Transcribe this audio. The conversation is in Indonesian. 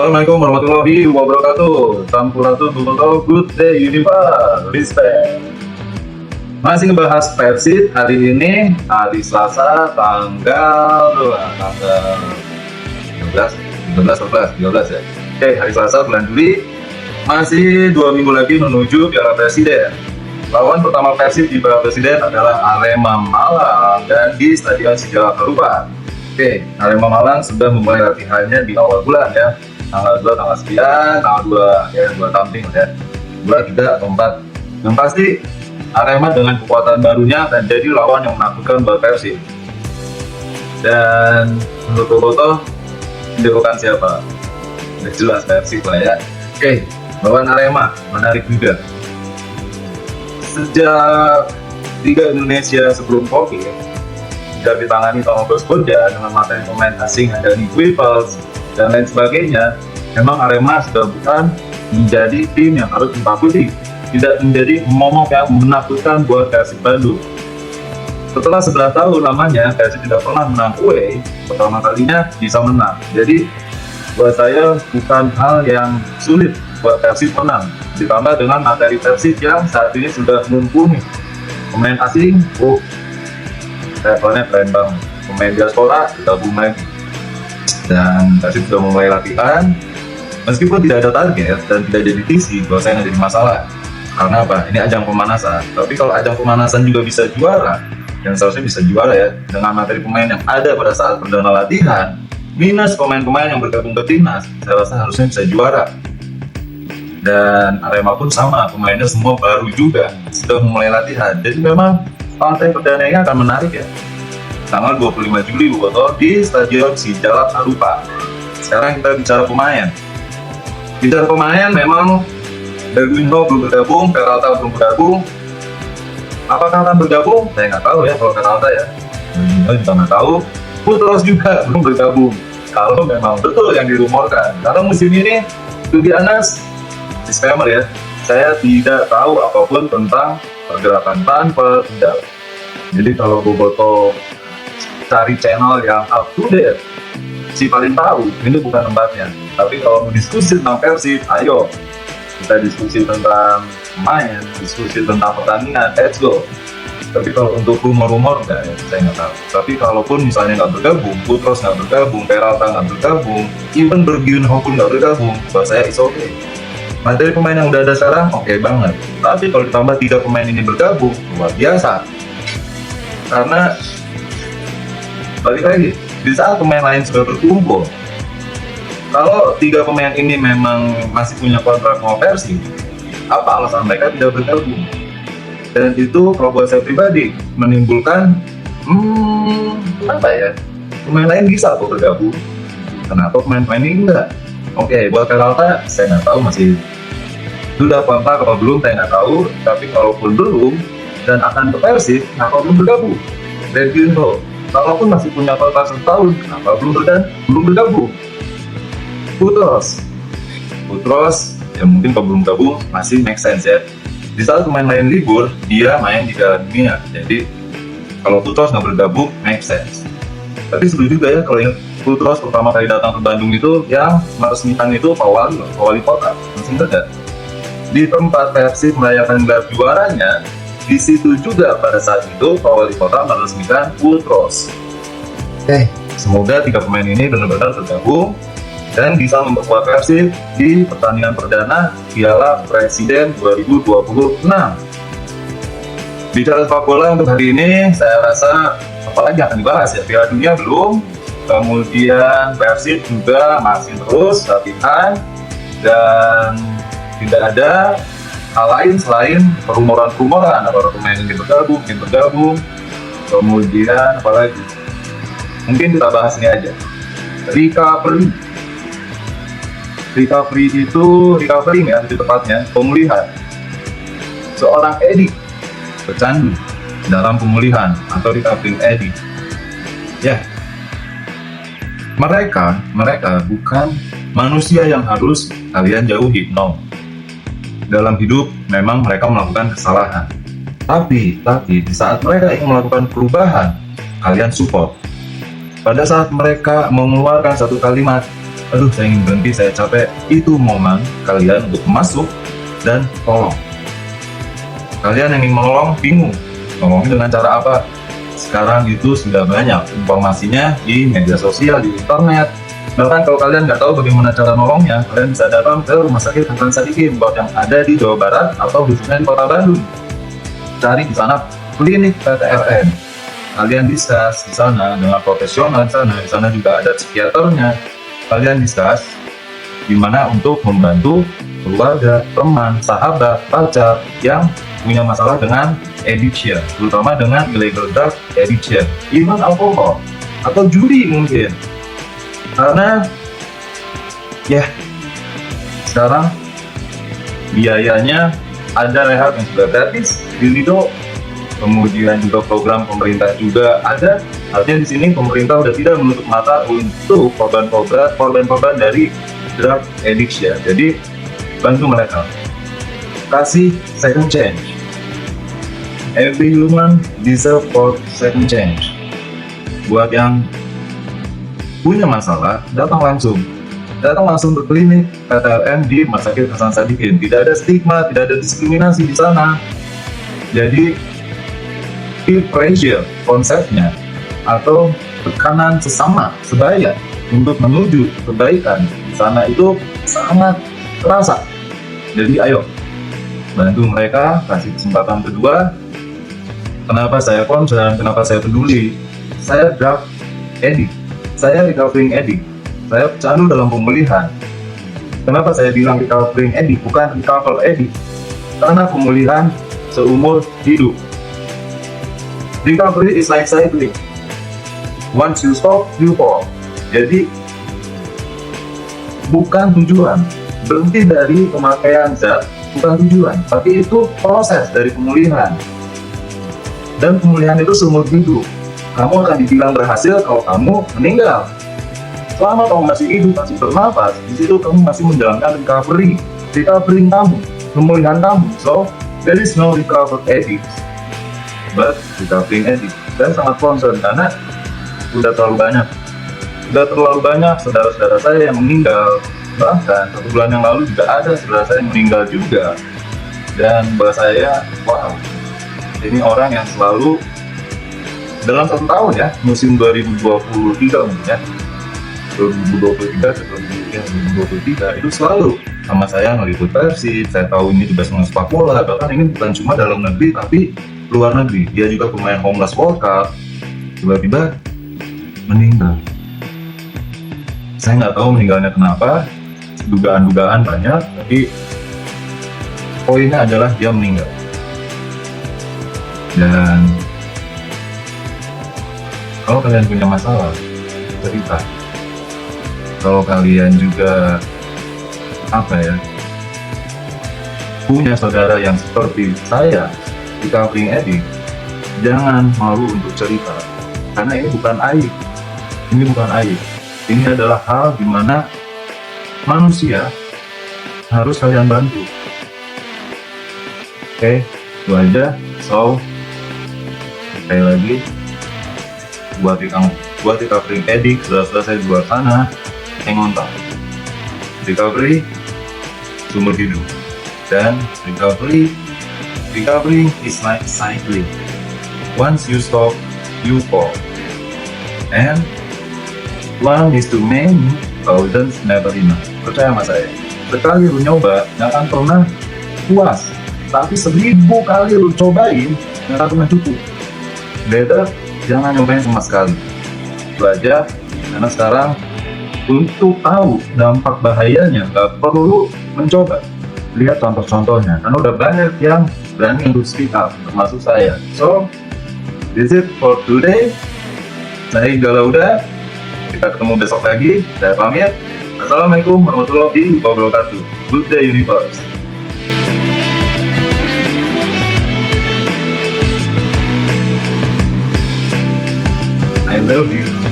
Assalamualaikum warahmatullahi wabarakatuh. Sampurasun, good day universe, respect. Masih ngebahas Persib hari ini, hari Selasa, tanggal 13 ya. Oke, hari Selasa bulan Juli. Masih 2 minggu lagi menuju Piala Presiden. Lawan pertama Persib di Piala Presiden adalah Arema Malang dan di Stadion Sijalak Harupat. Oke, Arema Malang sudah memulai latihannya di awal bulan ya. Tanggal 2, tanggal sekian, tanggal 2 ya, 2 something ya. 2, 3, 4. Yang pasti Arema dengan kekuatan barunya akan jadi lawan yang menakutkan buat Persib. Dan menurut Bobotoh, dilakukan siapa? Udah jelas Persib lah ya. Oke, lawan Arema menarik juga. Sejak Liga Indonesia sebelum Covid sudah ditangani sama Bos Boja dengan materi pemain asing ada Nick Wipels dan lain sebagainya. Memang Arema sudah bukan menjadi tim yang harus ditakuti, tidak menjadi momok yang menakutkan buat Persib Bandung. Setelah 11 tahun lamanya Persib tidak pernah menang away, pertama kalinya bisa menang. Jadi buat saya bukan hal yang sulit buat Persib menang, ditambah dengan materi Persib yang saat ini sudah mumpuni. Pemain asing, levelnya keren banget. Pemain diaspora gabung lagi. Dan Persib sudah mulai latihan. Meskipun tidak ada target dan tidak jadi visi, bahwa saya nggak jadi masalah. Karena apa? Ini ajang pemanasan. Tapi kalau ajang pemanasan juga bisa juara, yang seharusnya bisa juara ya, dengan materi pemain yang ada pada saat perdana latihan, minus pemain-pemain yang bergabung ke timnas, saya rasa harusnya bisa juara. Dan Arema pun sama, pemainnya semua baru juga, sudah mulai latihan. Jadi memang partai perdananya akan menarik ya. Tanggal 25 Juli Bobotoh di Stadion Sijalak Harupat. Sekarang kita bicara pemain. Bicara pemain memang Darwinho belum bergabung, Peralta belum bergabung. Apakah akan bergabung? Saya nggak tahu ya kalau Peralta ya. Darwinho juga nggak tahu. Putros juga belum bergabung. Kalau memang betul yang dirumorkan. Karena musim ini Rudy Anas disclaimer ya, saya tidak tahu apapun tentang pergerakan tanpa tidak. Jadi kalau Bobotoh cari channel yang up to date, si paling tahu, ini bukan tempatnya. Tapi kalau mau diskusi tentang Persib, ayo kita diskusi tentang main, diskusi tentang pertandingan, let's go. Tapi kalau untuk rumor-rumor enggak ya, saya nggak tahu. Tapi kalaupun misalnya nggak bergabung, Putros nggak bergabung, Peralta nggak bergabung, even Bergiunho pun nggak bergabung, buat saya it's okay. Materi pemain yang udah ada sekarang oke banget. Tapi kalau ditambah 3 pemain ini bergabung, luar biasa. Karena balik lagi, di saat pemain lain sudah berkumpul, kalau 3 pemain ini memang masih punya kontrak sama Persib, apa alasan mereka tidak bergabung? Dan itu kalau buat saya pribadi menimbulkan apa ya, pemain lain bisa kok bergabung, kenapa pemain-pemain ini enggak? Oke, buat Peralta saya nggak tahu masih sudah kontrak atau belum, saya nggak tahu. Tapi kalaupun belum dan akan ke Persib, kenapa belum bergabung? Bergiunho, kalaupun masih punya kontrak 1 tahun, kenapa belum bergabung? Putros ya mungkin kalau belum gabung masih make sense ya. Di saat pemain lain libur, dia main di Piala Dunia. Jadi kalau Putros nggak bergabung, make sense. Tapi seru juga ya kalau yang Putros pertama kali datang ke Bandung itu yang meresmikan itu Pak Wali Kota. Masih ingat ya? Di tempat Persib merayakan gelar juaranya, di situ juga pada saat itu Pak Wali Kota meresmikan Putros. Oke, semoga 3 pemain ini benar-benar bergabung dan bisa memperkuat Persib di pertandingan perdana Piala Presiden 2026. Bicara sepak bola untuk hari ini, saya rasa apalagi akan dibahas ya, Piala Dunia belum, kemudian Persib juga masih terus latihan dan tidak ada hal lain selain perumoran-perumoran apakah pemain ingin bergabung, kemudian apalagi mungkin kita bahas ini aja, recovery ya itu tepatnya, pemulihan seorang Edi pecandu dalam pemulihan atau recovery Edi ya. Mereka bukan manusia yang harus kalian jauhi, no. Dalam hidup memang mereka melakukan kesalahan, tapi di saat mereka ingin melakukan perubahan, kalian support. Pada saat mereka mengeluarkan satu kalimat, aduh saya ingin berhenti, saya capek, itu momen kalian untuk masuk dan tolong. Kalian yang ingin menolong bingung, nolongin dengan cara apa? Sekarang itu sudah banyak informasinya di media sosial, di internet. Bahkan kalau kalian nggak tahu bagaimana cara nolongnya, kalian bisa datang ke Rumah Sakit Hasan Sadikin yang ada di Jawa Barat atau khususnya di Kota Bandung. Cari di sana klinik PTRN. Kalian discuss di sana dengan profesional di sana. Di sana juga ada psikiaternya. Kalian discuss gimana untuk membantu keluarga, teman, sahabat, pacar yang punya masalah dengan addiction, terutama dengan illegal drug addiction, even alkohol atau judi mungkin. Karena ya sekarang biayanya ada rehab yang sudah gratis di Lido, kemudian juga program pemerintah juga ada. Artinya di sini pemerintah sudah tidak menutup mata untuk korban-korban dari drug addiction. Jadi bantu mereka, kasih second chance. Every human deserve for second chance. Buat yang punya masalah, datang langsung ke klinik PTRN di Rumah Sakit Hasan Sadikin. Tidak ada stigma, tidak ada diskriminasi di sana. Jadi peer pressure konsepnya atau tekanan sesama sebaya untuk menuju kebaikan di sana itu sangat terasa. Jadi ayo bantu mereka, kasih kesempatan kedua. Kenapa saya concern, kenapa saya peduli? Saya drug addict, saya recovering addict, saya pecandu dalam pemulihan. Kenapa saya bilang recovering addict, bukan recover addict? Karena pemulihan seumur hidup. Recovery is like cycling. Once you stop, you fall. Jadi bukan tujuan. Berhenti dari pemakaian zat bukan tujuan, tapi itu proses dari pemulihan. Dan pemulihan itu seumur hidup. Kamu akan dibilang berhasil kalau kamu meninggal. Selama kamu masih hidup, masih bernafas, di situ kamu masih menjalankan recovering kamu, pemulihan kamu. So, there is no recovered addict, but recovering addict. Dan sangat concern karena udah terlalu banyak saudara-saudara saya yang meninggal. Bahkan 1 bulan yang lalu juga ada saudara saya yang meninggal juga. Dan buat saya, wow, ini orang yang selalu dalam 1 tahun ya, musim 2023 mungkin ya, 2023 ke 2023 itu selalu sama saya ngeliput Persib. Saya tahu ini juga senang sepak bola, bahkan ini bukan cuma dalam negeri tapi luar negeri. Dia juga pemain Homeless World Cup, tiba-tiba meninggal. Saya nggak tahu meninggalnya kenapa, dugaan-dugaan banyak, tapi poinnya adalah dia meninggal. Dan kalau kalian punya masalah, cerita. Kalau kalian juga punya saudara yang seperti saya, recovering addict, jangan malu untuk cerita. Karena ini bukan aib. Ini adalah hal di mana manusia harus kalian bantu. Oke, itu aja. So, sekali lagi, buat recovering addict, saudara-saudara saya di luar sana, hang on tight. Recovery seumur hidup, dan recovery is like cycling. Once you stop, you fall, and one is too many, thousands never enough. Percaya sama saya, sekali lu nyoba nggak akan pernah puas, tapi 1000 kali lu cobain nggak akan pernah cukup. Better jangan nyobain sama sekali. Itu aja. Karena sekarang untuk tahu dampak bahayanya nggak perlu mencoba, lihat contoh-contohnya, karena udah banyak yang berani untuk speak up, termasuk saya. So, this is it for today. Saya Iqbal Lauda. Kita ketemu besok lagi. Saya pamit. Assalamualaikum warahmatullahi wabarakatuh. Good day, universe. I love you.